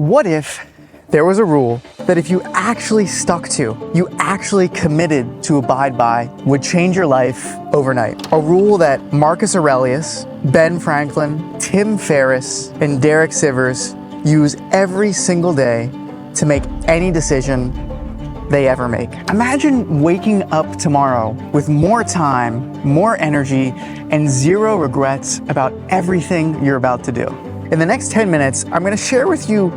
What if there was a rule that if you actually stuck to, you actually committed to abide by, would change your life overnight? A rule that Marcus Aurelius, Ben Franklin, Tim Ferriss, and Derek Sivers use every single day to make any decision they ever make. Imagine waking up tomorrow with more time, more energy, and zero regrets about everything you're about to do. In the next 10 minutes, I'm going to share with you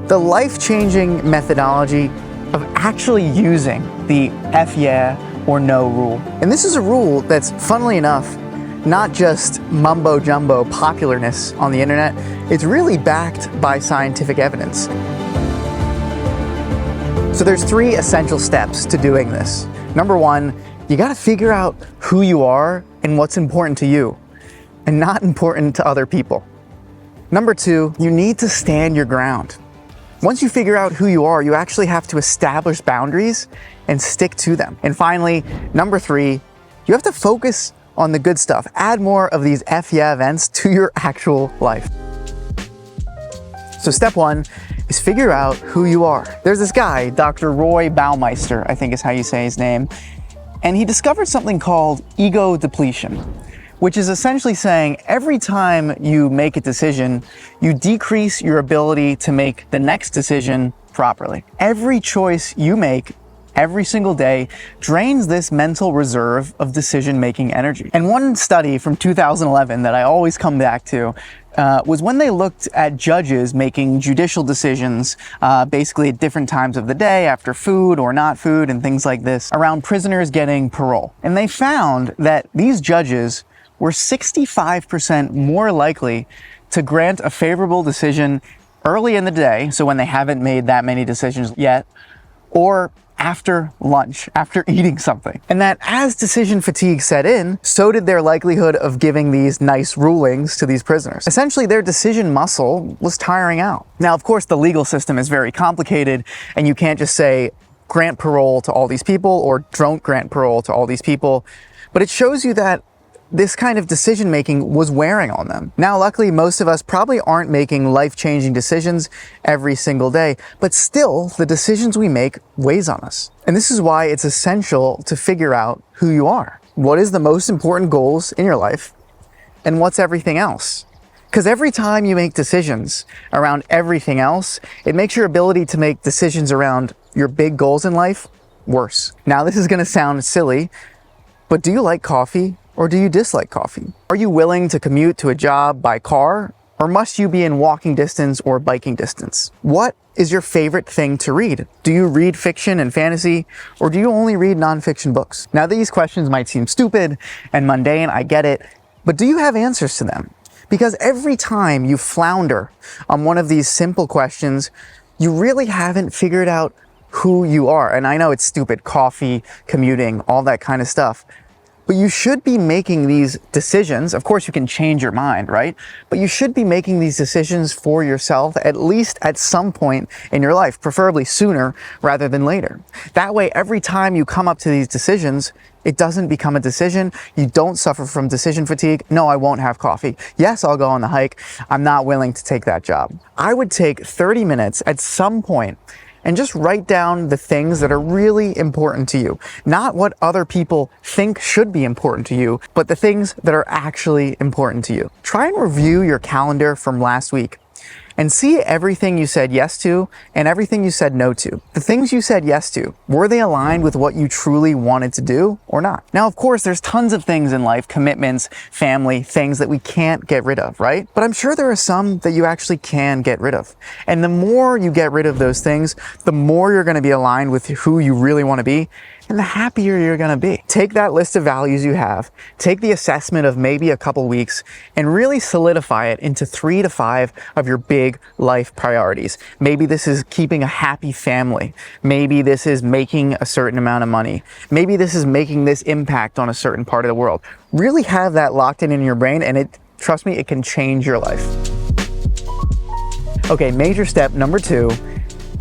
the life-changing methodology of actually using the F yeah or no rule. And this is a rule that's, funnily enough, not just mumbo-jumbo popularness on the internet. It's really backed by scientific evidence. So there's 3 essential steps to doing this. Number 1, you gotta figure out who you are and what's important to you, and not important to other people. Number 2, you need to stand your ground. Once you figure out who you are, you actually have to establish boundaries and stick to them. And finally, number 3, you have to focus on the good stuff. Add more of these F yeah events to your actual life. So step 1 is figure out who you are. There's this guy, Dr. Roy Baumeister, I think is how you say his name, and he discovered something called ego depletion, which is essentially saying every time you make a decision, you decrease your ability to make the next decision properly. Every choice you make every single day drains this mental reserve of decision-making energy. And one study from 2011 that I always come back to was when they looked at judges making judicial decisions basically at different times of the day, after food or not food and things like this, around prisoners getting parole. And they found that these judges were 65% more likely to grant a favorable decision early in the day, so when they haven't made that many decisions yet, or after lunch, after eating something. And that as decision fatigue set in, so did their likelihood of giving these nice rulings to these prisoners. Essentially, their decision muscle was tiring out. Now, of course, the legal system is very complicated, and you can't just say, grant parole to all these people, or don't grant parole to all these people. But it shows you that this kind of decision making was wearing on them. Now, luckily, most of us probably aren't making life-changing decisions every single day, but still, the decisions we make weighs on us. And this is why it's essential to figure out who you are. What is the most important goals in your life, and what's everything else? Because every time you make decisions around everything else, it makes your ability to make decisions around your big goals in life worse. Now, this is gonna sound silly, but do you like coffee? Or do you dislike coffee? Are you willing to commute to a job by car, or must you be in walking distance or biking distance? What is your favorite thing to read? Do you read fiction and fantasy, or do you only read nonfiction books? Now, these questions might seem stupid and mundane, I get it, but do you have answers to them? Because every time you flounder on one of these simple questions, you really haven't figured out who you are. And I know it's stupid, coffee, commuting, all that kind of stuff. But you should be making these decisions. Of course, you can change your mind, right? But you should be making these decisions for yourself, at least at some point in your life, preferably sooner rather than later. That way, every time you come up to these decisions, it doesn't become a decision. You don't suffer from decision fatigue. No, I won't have coffee. Yes, I'll go on the hike. I'm not willing to take that job. I would take 30 minutes at some point and just write down the things that are really important to you. Not what other people think should be important to you, but the things that are actually important to you. Try and review your calendar from last week and see everything you said yes to and everything you said no to. The things you said yes to, were they aligned with what you truly wanted to do or not? Now, of course, there's tons of things in life, commitments, family, things that we can't get rid of, right? But I'm sure there are some that you actually can get rid of. And the more you get rid of those things, the more you're gonna be aligned with who you really wanna be, and the happier you're gonna be. Take that list of values you have, take the assessment of maybe a couple weeks, and really solidify it into 3 to 5 of your big life priorities. Maybe this is keeping a happy family. Maybe this is making a certain amount of money. Maybe this is making this impact on a certain part of the world. Really have that locked in your brain, and trust me, it can change your life. Okay, major step number 2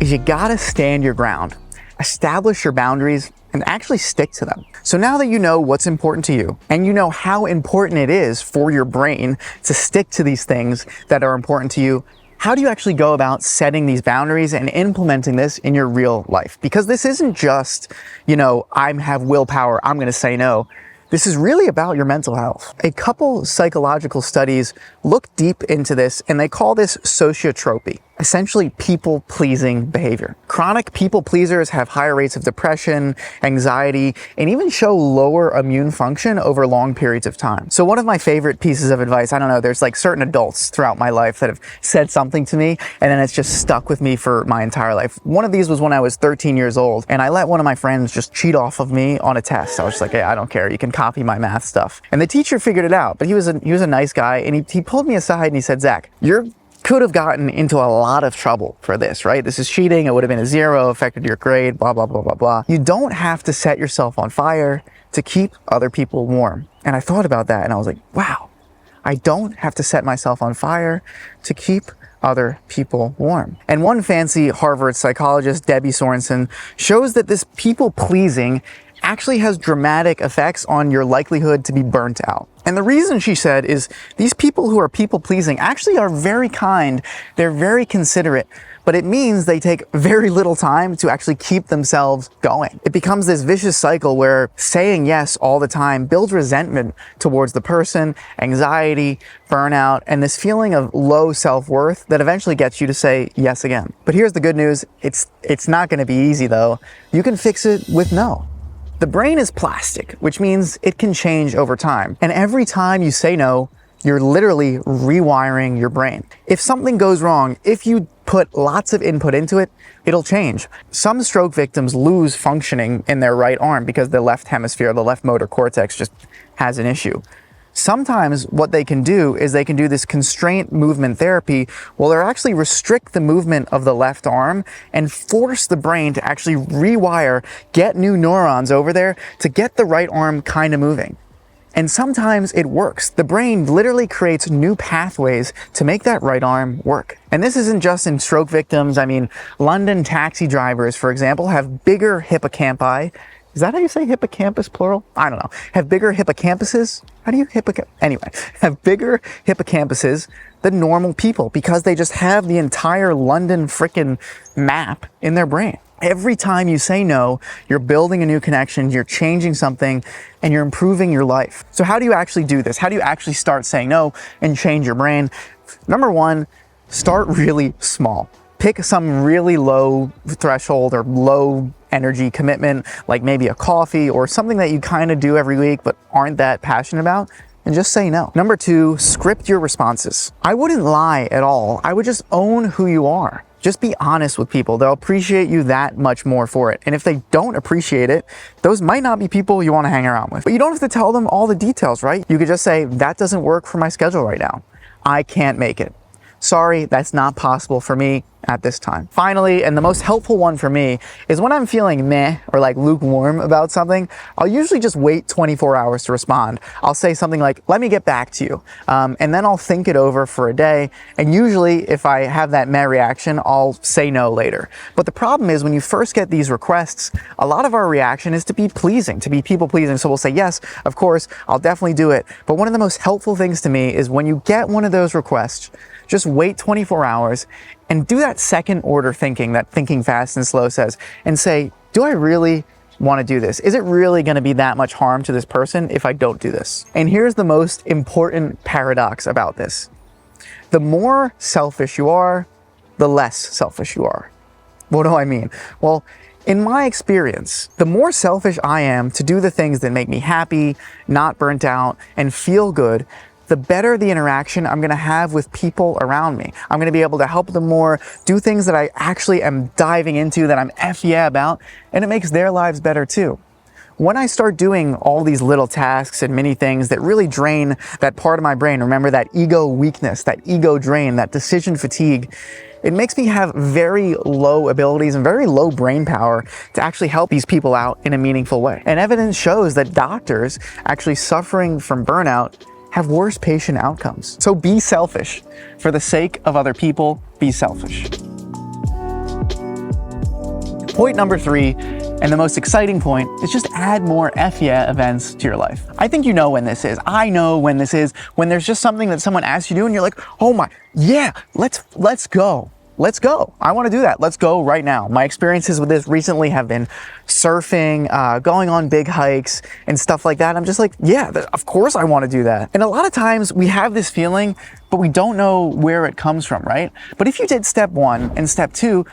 is you gotta stand your ground. Establish your boundaries and actually stick to them. So now that you know what's important to you, and you know how important it is for your brain to stick to these things that are important to you, how do you actually go about setting these boundaries and implementing this in your real life? Because this isn't just, I have willpower, I'm gonna say no. This is really about your mental health. A couple psychological studies look deep into this, and they call this sociotropy, essentially people-pleasing behavior. Chronic people-pleasers have higher rates of depression, anxiety, and even show lower immune function over long periods of time. So one of my favorite pieces of advice, I don't know, there's like certain adults throughout my life that have said something to me, and then it's just stuck with me for my entire life. One of these was when I was 13 years old, and I let one of my friends just cheat off of me on a test. I was just like, hey, I don't care, you can copy my math stuff. And the teacher figured it out, but he was a nice guy, and he pulled me aside and he said, Zach, could have gotten into a lot of trouble for this, right? This is cheating. It would have been a 0, affected your grade, blah, blah, blah, blah, blah. You don't have to set yourself on fire to keep other people warm. And I thought about that and I was like, wow, I don't have to set myself on fire to keep other people warm. And one fancy Harvard psychologist, Debbie Sorensen, shows that this people pleasing actually has dramatic effects on your likelihood to be burnt out. And the reason, she said, is these people who are people-pleasing actually are very kind, they're very considerate, but it means they take very little time to actually keep themselves going. It becomes this vicious cycle where saying yes all the time builds resentment towards the person, anxiety, burnout, and this feeling of low self-worth that eventually gets you to say yes again. But here's the good news, it's not gonna be easy though. You can fix it with no. The brain is plastic, which means it can change over time. And every time you say no, you're literally rewiring your brain. If something goes wrong, if you put lots of input into it, it'll change. Some stroke victims lose functioning in their right arm because the left hemisphere, the left motor cortex just has an issue. Sometimes what they can do is they can do this constraint movement therapy where they'll actually restrict the movement of the left arm and force the brain to actually rewire, get new neurons over there to get the right arm kind of moving. And sometimes it works. The brain literally creates new pathways to make that right arm work. And this isn't just in stroke victims. I mean, London taxi drivers, for example, have bigger hippocampi. Is that how you say hippocampus, plural? I don't know. Have bigger hippocampuses? How do you Anyway, have bigger hippocampuses than normal people because they just have the entire London frickin' map in their brain. Every time you say no, you're building a new connection, you're changing something, and you're improving your life. So how do you actually do this? How do you actually start saying no and change your brain? Number one, start really small. Pick some really low threshold or low energy commitment, like maybe a coffee or something that you kind of do every week but aren't that passionate about, and just say no. Number two, script your responses. I wouldn't lie at all. I would just own who you are. Just be honest with people. They'll appreciate you that much more for it. And if they don't appreciate it, those might not be people you want to hang around with. But you don't have to tell them all the details, right? You could just say, that doesn't work for my schedule right now. I can't make it. Sorry, that's not possible for me at this time. Finally, and the most helpful one for me, is when I'm feeling meh or like lukewarm about something, I'll usually just wait 24 hours to respond. I'll say something like, let me get back to you. And then I'll think it over for a day. And usually if I have that meh reaction, I'll say no later. But the problem is when you first get these requests, a lot of our reaction is to be pleasing, to be people pleasing. So we'll say, yes, of course, I'll definitely do it. But one of the most helpful things to me is when you get one of those requests, just wait 24 hours and do that second order thinking that Thinking Fast and Slow says, and say, do I really want to do this? Is it really going to be that much harm to this person if I don't do this? And here's the most important paradox about this. The more selfish you are, the less selfish you are. What do I mean? Well, in my experience, the more selfish I am to do the things that make me happy, not burnt out, and feel good, the better the interaction I'm gonna have with people around me. I'm gonna be able to help them more, do things that I actually am diving into, that I'm yeah about, and it makes their lives better too. When I start doing all these little tasks and many things that really drain that part of my brain, remember that ego weakness, that ego drain, that decision fatigue, it makes me have very low abilities and very low brain power to actually help these people out in a meaningful way. And evidence shows that doctors actually suffering from burnout have worse patient outcomes. So be selfish. For the sake of other people, be selfish. Point number 3, And the most exciting point is just add more F yeah events to your life. I think you know when this is. I know when this is, when there's just something that someone asks you to do and you're like, oh my, yeah, let's go. Let's go. I want to do that. Let's go right now. My experiences with this recently have been surfing, going on big hikes and stuff like that. I'm just like, yeah, of course I want to do that. And a lot of times we have this feeling, but we don't know where it comes from, right? But if you did step 1 and step 2,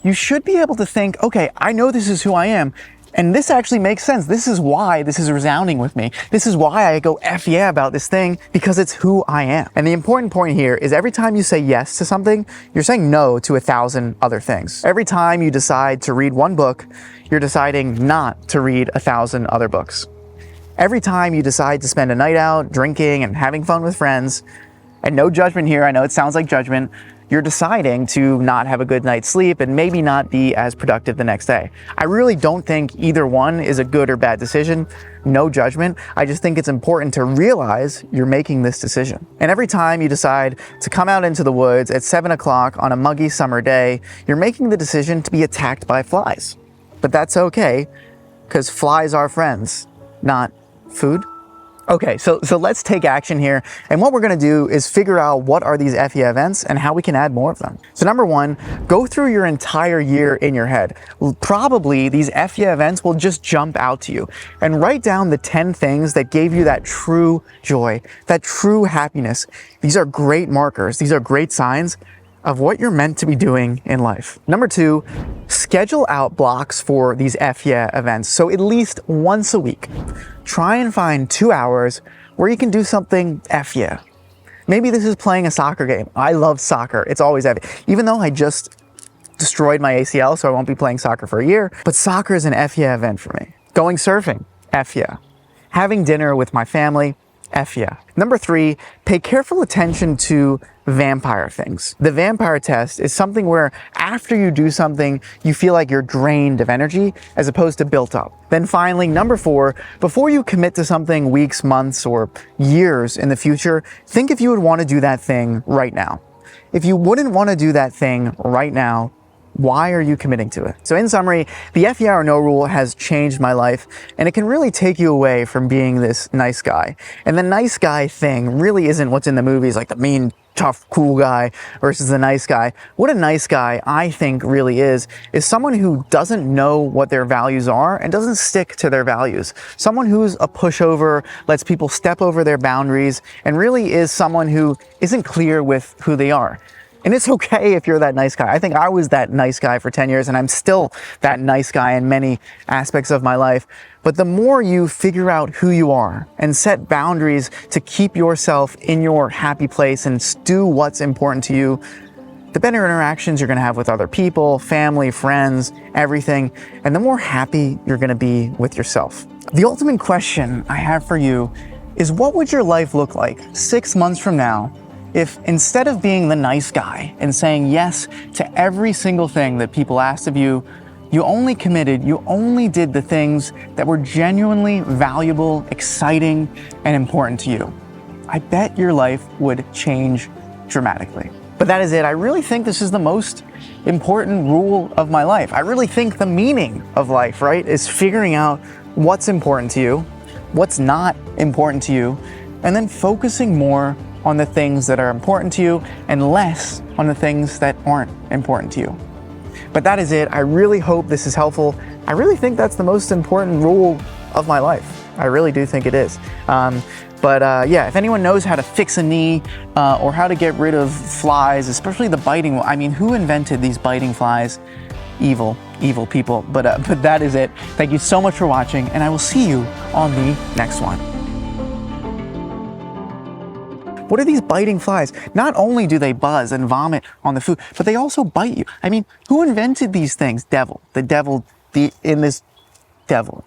you should be able to think, okay, I know this is who I am. And this actually makes sense. This is why this is resounding with me. This is why I go F yeah about this thing, because it's who I am. And the important point here is every time you say yes to something, you're saying no to 1,000 other things. Every time you decide to read one book, you're deciding not to read 1,000 other books. Every time you decide to spend a night out drinking and having fun with friends, and no judgment here, I know it sounds like judgment, you're deciding to not have a good night's sleep and maybe not be as productive the next day. I really don't think either one is a good or bad decision. No judgment. I just think it's important to realize you're making this decision. And every time you decide to come out into the woods at 7 o'clock on a muggy summer day, you're making the decision to be attacked by flies. But that's okay, because flies are friends, not food. Okay, so let's take action here. And what we're gonna do is figure out what are these F yeah events and how we can add more of them. So number 1, go through your entire year in your head. Probably these F yeah events will just jump out to you. And write down the 10 things that gave you that true joy, that true happiness. These are great markers. These are great signs of what you're meant to be doing in life. Number 2, schedule out blocks for these F yeah events. So at least once a week, try and find 2 hours where you can do something F yeah. Maybe this is playing a soccer game. I love soccer. It's always F yeah. Even though I just destroyed my ACL, so I won't be playing soccer for a year, but soccer is an F yeah event for me. Going surfing, F yeah. Having dinner with my family, F yeah. Number 3, pay careful attention to vampire things. The vampire test is something where after you do something, you feel like you're drained of energy as opposed to built up. Then finally, number 4, before you commit to something weeks, months, or years in the future, think if you would want to do that thing right now. If you wouldn't want to do that thing right now, why are you committing to it? So in summary, the F yeah or no rule has changed my life, and it can really take you away from being this nice guy. And the nice guy thing really isn't what's in the movies, like the mean, tough, cool guy versus the nice guy. What a nice guy, I think, really is someone who doesn't know what their values are and doesn't stick to their values. Someone who's a pushover, lets people step over their boundaries, and really is someone who isn't clear with who they are. And it's okay if you're that nice guy. I think I was that nice guy for 10 years, and I'm still that nice guy in many aspects of my life. But the more you figure out who you are and set boundaries to keep yourself in your happy place and do what's important to you, the better interactions you're gonna have with other people, family, friends, everything, and the more happy you're gonna be with yourself. The ultimate question I have for you is, what would your life look like 6 months from now if instead of being the nice guy and saying yes to every single thing that people asked of you, you only committed, you only did the things that were genuinely valuable, exciting, and important to you? I bet your life would change dramatically. But that is it. I really think this is the most important rule of my life. I really think the meaning of life, right, is figuring out what's important to you, what's not important to you, and then focusing more on the things that are important to you and less on the things that aren't important to you. But that is it. I really hope this is helpful. I really think that's the most important rule of my life. I really do think it is. Yeah, if anyone knows how to fix a knee or how to get rid of flies, especially the biting one. I mean, who invented these biting flies? Evil people. But that is it. Thank you so much for watching, and I will see you on the next one. What are these biting flies? Not only do they buzz and vomit on the food, but they also bite you. I mean, who invented these things? Devil. The devil, in this devil.